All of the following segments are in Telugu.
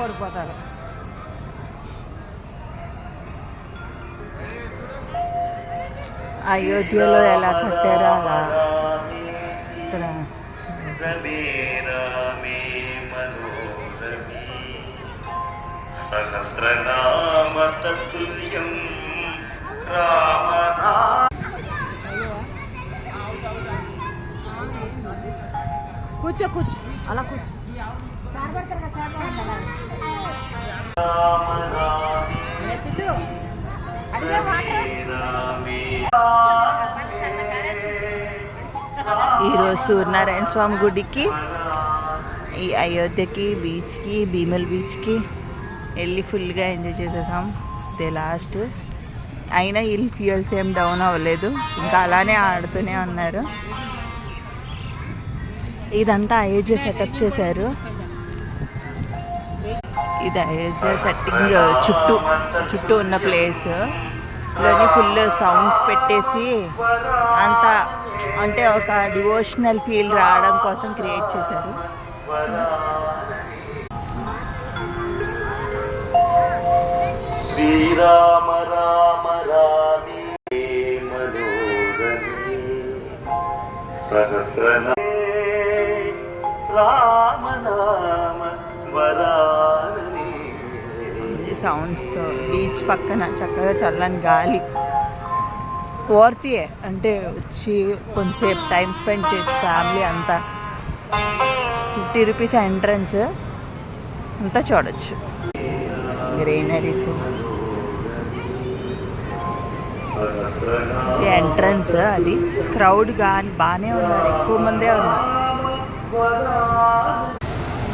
పడిపోతారు. అయోధ్యలో ఎలా కట్టారో అలా ఇక్కడ కూర్చో కూర్చో అలా కూర్చో. ఈరోజు సూర్యనారాయణ స్వామి గుడికి, ఈ అయోధ్యకి, బీచ్కి, భీమల్ బీచ్కి వెళ్ళి ఫుల్గా ఎంజాయ్ చేసేసాం. ఇదే లాస్ట్. అయినా హిల్ ఫ్యూయల్స్ ఏం డౌన్ అవ్వలేదు, ఇంకా అలానే ఆడుతూనే ఉన్నారు. ఇదంతా అయోధ్య సెటప్ చేశారు. ఇది అయోధ్య సెట్టింగ్ చుట్టూ ఉన్న ప్లేస్ లోని ఫుల్ సౌండ్స్ పెట్టేసి అంతా అంటే ఒక డివోషనల్ ఫీల్ రావడం కోసం క్రియేట్ చేశారు. శ్రీరామ రామ రామే మనోరమే రామనామ వరానని సౌండ్స్తో బీచ్ పక్కన చక్కగా చల్లని గాలి. వర్తియే అంటే వచ్చి కొంతసేపు టైం స్పెండ్ చేసి ఫ్యామిలీ అంతా. 50 రూపీస్ ఎంట్రన్స్, అంతా చూడొచ్చు గ్రీనరీతో. ఎంట్రన్స్ అది క్రౌడ్ కానీ బాగానే ఉన్నారు, ఎక్కువ మందే ఉన్నారు.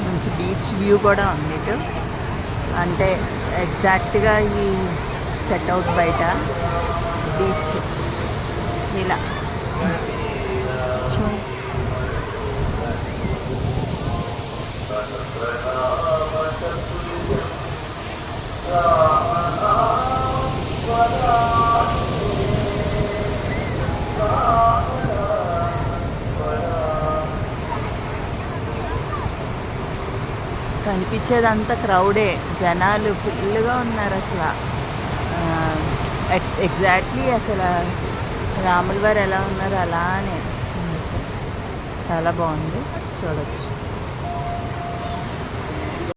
మంచి బీచ్ వ్యూ కూడా ఉంది ఇటు. అంటే ఎగ్జాక్ట్గా ఈ సెట్అవుట్ బయట బీచ్ ఇలా కనిపించేదంతా క్రౌడే, జనాలు ఫుల్గా ఉన్నారు అసలు. ఎగ్జాక్ట్లీ అసలు రాముల వారు ఎలా ఉన్నారో అలానే చాలా బాగుంది, చూడవచ్చు.